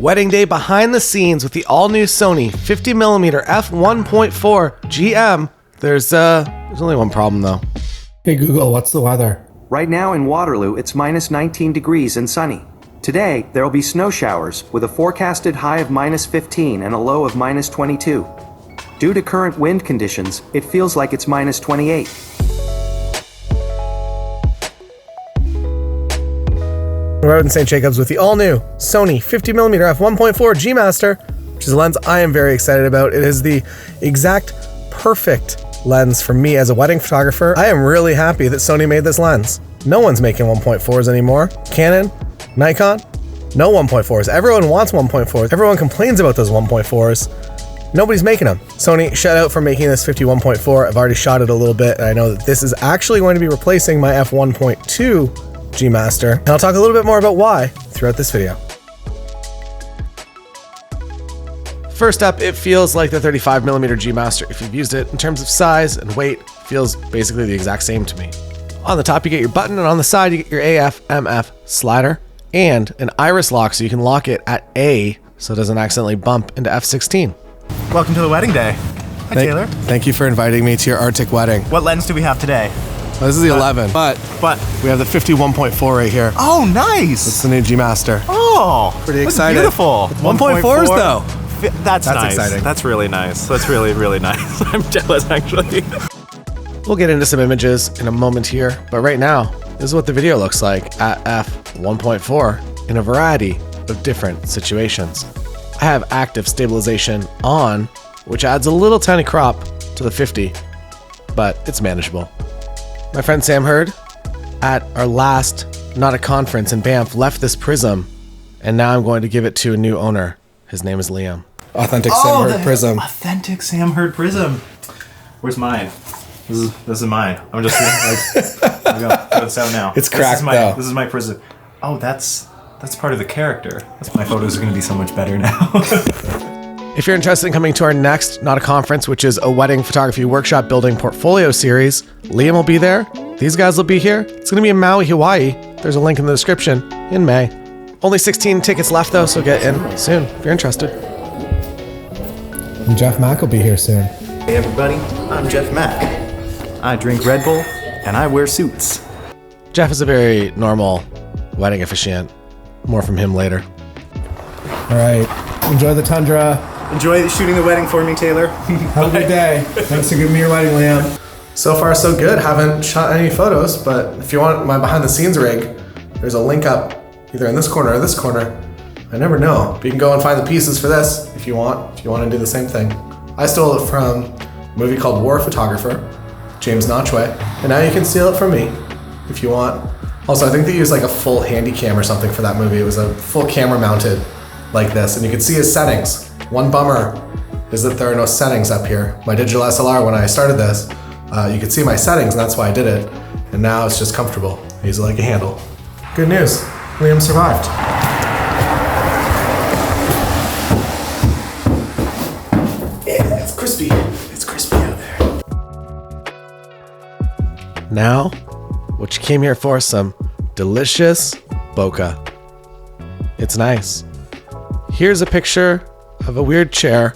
Wedding day behind the scenes with the all-new Sony 50mm f1.4 GM. There's only one problem though. Hey Google, what's the weather? Right now in Waterloo, it's minus 19 degrees and sunny. Today, there will be snow showers with a forecasted high of minus 15 and a low of minus 22. Due to current wind conditions, it feels like it's minus 28. We're out in St. Jacobs with the all-new Sony 50mm f1.4 G Master, which is a lens I am very excited about. It is the exact perfect lens for me as a wedding photographer. I am really happy that Sony made this lens. No one's making 1.4s anymore. Canon, Nikon, no 1.4s. Everyone wants 1.4s. Everyone complains about those 1.4s. Nobody's making them. Sony, shout out for making this 51.4. I've already shot it a little bit, and I know that this is actually going to be replacing my f1.2 G Master, and I'll talk a little bit more about why throughout this video. First up, it feels like the 35mm G Master. If you've used it, in terms of size and weight, feels basically the exact same to me. On the top, you get your button, and on the side, you get your AF/MF slider and an iris lock so you can lock it at A so it doesn't accidentally bump into f16. Welcome to the wedding day. Hi, Taylor. Thank you for inviting me to your Arctic wedding. What lens do we have today? Well, this is the 11, but we have the 51.4 right here. Oh, nice! It's the new G Master. Oh, pretty excited. Beautiful. 1.4s though. That's nice. Exciting. That's really nice. That's really, really nice. I'm jealous, actually. We'll get into some images in a moment here, but right now, this is what the video looks like at f1.4 in a variety of different situations. I have active stabilization on, which adds a little tiny crop to the 50, but it's manageable. My friend Sam Hurd at our last Not a Conference in Banff left this prism, and now I'm going to give it to a new owner. His name is Liam. Authentic Sam Hurd prism. Authentic Sam Hurd prism. Where's mine? This is mine. I'm just I'm gonna throw this out now. It's cracked though. This is my prism. Oh, that's part of the character. My photos are gonna be so much better now. If you're interested in coming to our next Not a Conference, which is a wedding photography workshop building portfolio series, Liam will be there. These guys will be here. It's going to be in Maui, Hawaii. There's a link in the description in May. Only 16 tickets left though, so get in soon if you're interested. And Jeff Mack will be here soon. Hey everybody, I'm Jeff Mack. I drink Red Bull and I wear suits. Jeff is a very normal wedding officiant. More from him later. All right, enjoy the tundra. Enjoy shooting the wedding for me, Taylor. Have a good day. Thanks for giving me your wedding, Liam. So far so good. Haven't shot any photos, but if you want my behind the scenes rig, there's a link up either in this corner or this corner. I never know, but you can go and find the pieces for this if you want to do the same thing. I stole it from a movie called War Photographer, James Notchway, and now you can steal it from me if you want. Also, I think they used like a full handy cam or something for that movie. It was a full camera mounted like this, and you can see his settings. One bummer is that there are no settings up here. My digital SLR, when I started this, you could see my settings, and that's why I did it. And now it's just comfortable. I use it like a handle. Good news, Liam survived. Yeah, it's crispy. It's crispy out there. Now, what you came here for, some delicious bokeh. It's nice. Here's a picture of a weird chair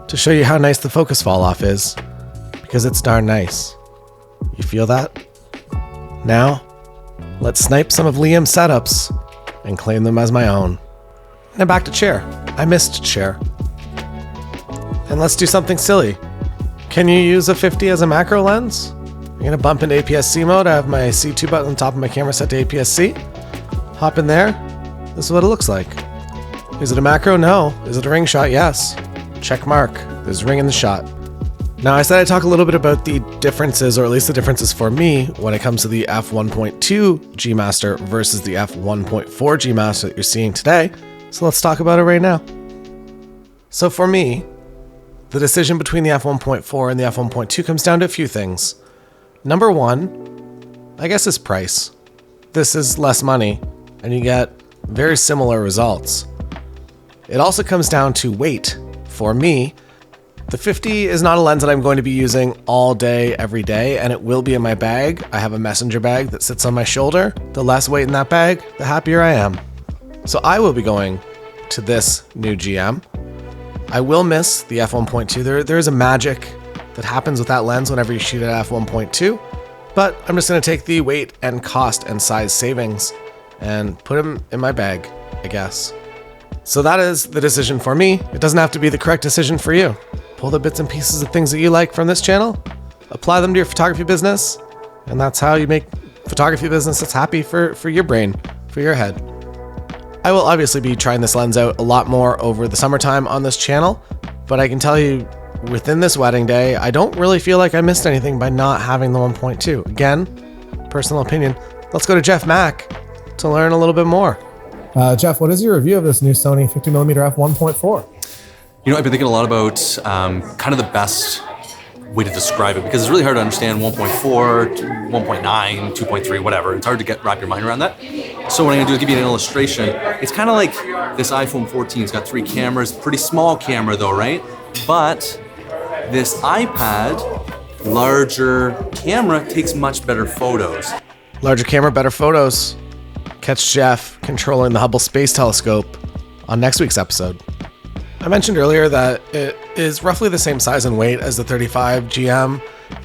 to show you how nice the focus fall off is, because it's darn nice. You feel that? Now, let's snipe some of Liam's setups and claim them as my own. Now back to chair. I missed chair. And let's do something silly. Can you use a 50 as a macro lens? I'm gonna bump into APS-C mode. I have my C2 button on the top of my camera set to APS-C. Hop in there. This is what it looks like. Is it a macro? No. Is it a ring shot? Yes. Check mark. There's ring in the shot. Now, I said I'd talk a little bit about the differences, or at least the differences for me, when it comes to the f1.2 G Master versus the f1.4 G Master that you're seeing today. So let's talk about it right now. So for me, the decision between the f1.4 and the f1.2 comes down to a few things. Number one, I guess, is price. This is less money, and you get very similar results. It also comes down to weight. For me, the 50 is not a lens that I'm going to be using all day, every day, and it will be in my bag. I have a messenger bag that sits on my shoulder. The less weight in that bag, the happier I am. So I will be going to this new GM. I will miss the f1.2. There is a magic that happens with that lens whenever you shoot at f1.2, but I'm just going to take the weight and cost and size savings and put them in my bag, I guess. So that is the decision for me. It doesn't have to be the correct decision for you. Pull the bits and pieces of things that you like from this channel, apply them to your photography business, and that's how you make photography business that's happy for your brain, for your head. I will obviously be trying this lens out a lot more over the summertime on this channel, but I can tell you within this wedding day, I don't really feel like I missed anything by not having the 1.2. Again, personal opinion. Let's go to Jeff Mack to learn a little bit more. Jeff, what is your review of this new Sony 50mm f1.4? You know, I've been thinking a lot about kind of the best way to describe it, because it's really hard to understand 1.4, 1.9, 2.3, whatever. It's hard to wrap your mind around that. So what I'm gonna do is give you an illustration. It's kind of like this iPhone 14. It's got 3 cameras, pretty small camera though, right? But this iPad, larger camera, takes much better photos. Larger camera, better photos. Catch Jeff controlling the Hubble Space Telescope on next week's episode. I mentioned earlier that it is roughly the same size and weight as the 35 GM,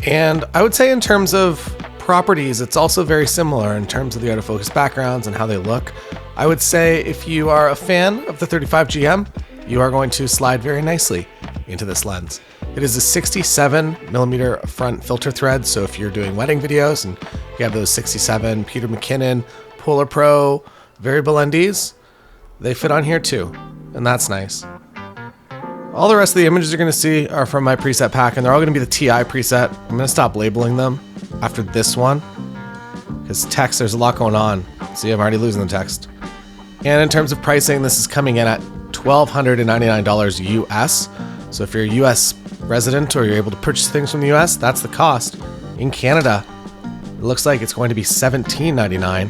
and I would say in terms of properties, it's also very similar in terms of the autofocus backgrounds and how they look. I would say if you are a fan of the 35 GM, you are going to slide very nicely into this lens. It is a 67mm front filter thread, so if you're doing wedding videos and you have those 67 Peter McKinnon Polar Pro variable NDs, they fit on here too, and that's nice. All the rest of the images you're going to see are from my preset pack, and they're all going to be the TI preset. I'm going to stop labeling them after this one, because text, there's a lot going on. See, I'm already losing the text. And in terms of pricing, this is coming in at $1,299 US. So if you're a US resident or you're able to purchase things from the US, that's the cost. In Canada, it looks like it's going to be $1,799.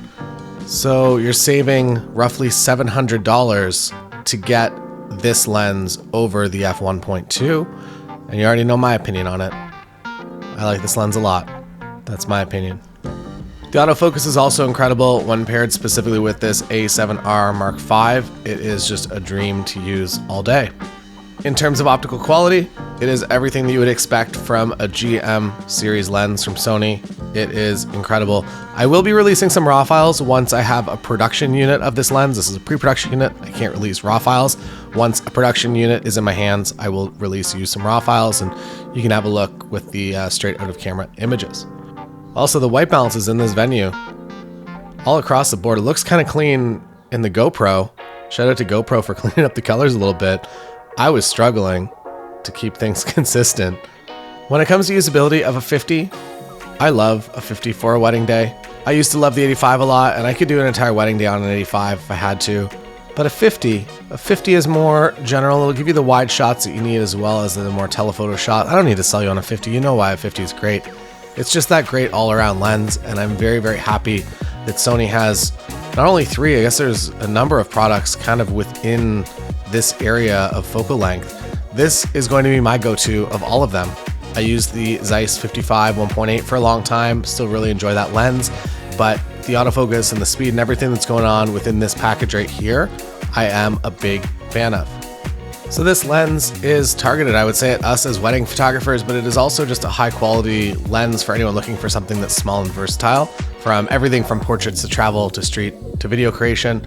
So you're saving roughly $700 to get this lens over the f1.2, and you already know my opinion on it. I like this lens a lot. That's my opinion. The autofocus is also incredible when paired specifically with this A7R Mark V. It is just a dream to use all day. In terms of optical quality, it is everything that you would expect from a GM series lens from Sony. It is incredible. I will be releasing some RAW files once I have a production unit of this lens. This is a pre-production unit. I can't release RAW files. Once a production unit is in my hands, I will release you some RAW files, and you can have a look with the straight out of camera images. Also, the white balance is in this venue all across the board. It looks kind of clean in the GoPro. Shout out to GoPro for cleaning up the colors a little bit. I was struggling to keep things consistent. When it comes to usability of a 50, I love a 50 for a wedding day. I used to love the 85 a lot, and I could do an entire wedding day on an 85 if I had to. But a 50 is more general. It'll give you the wide shots that you need as well as the more telephoto shot. I don't need to sell you on a 50. You know why a 50 is great. It's just that great all-around lens, and I'm very, very happy that Sony has not only 3, I guess there's a number of products kind of within this area of focal length. This is going to be my go-to of all of them. I used the Zeiss 55 1.8 for a long time, still really enjoy that lens, but the autofocus and the speed and everything that's going on within this package right here, I am a big fan of. So this lens is targeted, I would say, at us as wedding photographers, but it is also just a high quality lens for anyone looking for something that's small and versatile, from everything from portraits to travel to street to video creation.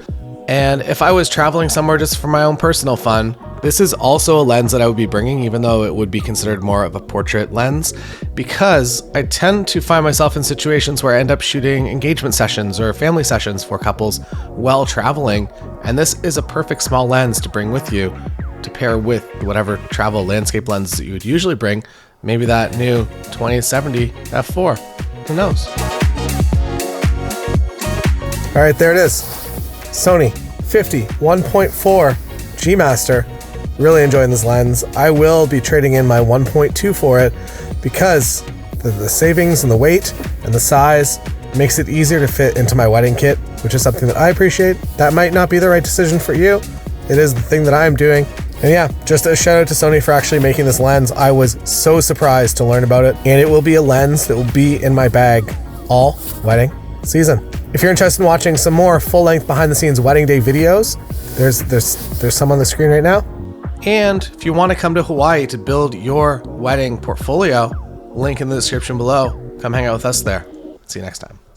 And if I was traveling somewhere just for my own personal fun, this is also a lens that I would be bringing, even though it would be considered more of a portrait lens, because I tend to find myself in situations where I end up shooting engagement sessions or family sessions for couples while traveling. And this is a perfect small lens to bring with you to pair with whatever travel landscape lenses that you would usually bring. Maybe that new 2070 f4, who knows? All right, there it is. Sony 50 1.4 G Master. Really enjoying this lens. I will be trading in my 1.2 for it because the savings and the weight and the size makes it easier to fit into my wedding kit, which is something that I appreciate. That might not be the right decision for you. It is the thing that I'm doing. And yeah, just a shout out to Sony for actually making this lens. I was so surprised to learn about it, and it will be a lens that will be in my bag all wedding season. If you're interested in watching some more full-length behind-the-scenes wedding day videos, There's some on the screen right now. And if you want to come to Hawaii to build your wedding portfolio, link in the description below. Come hang out with us there. See you next time.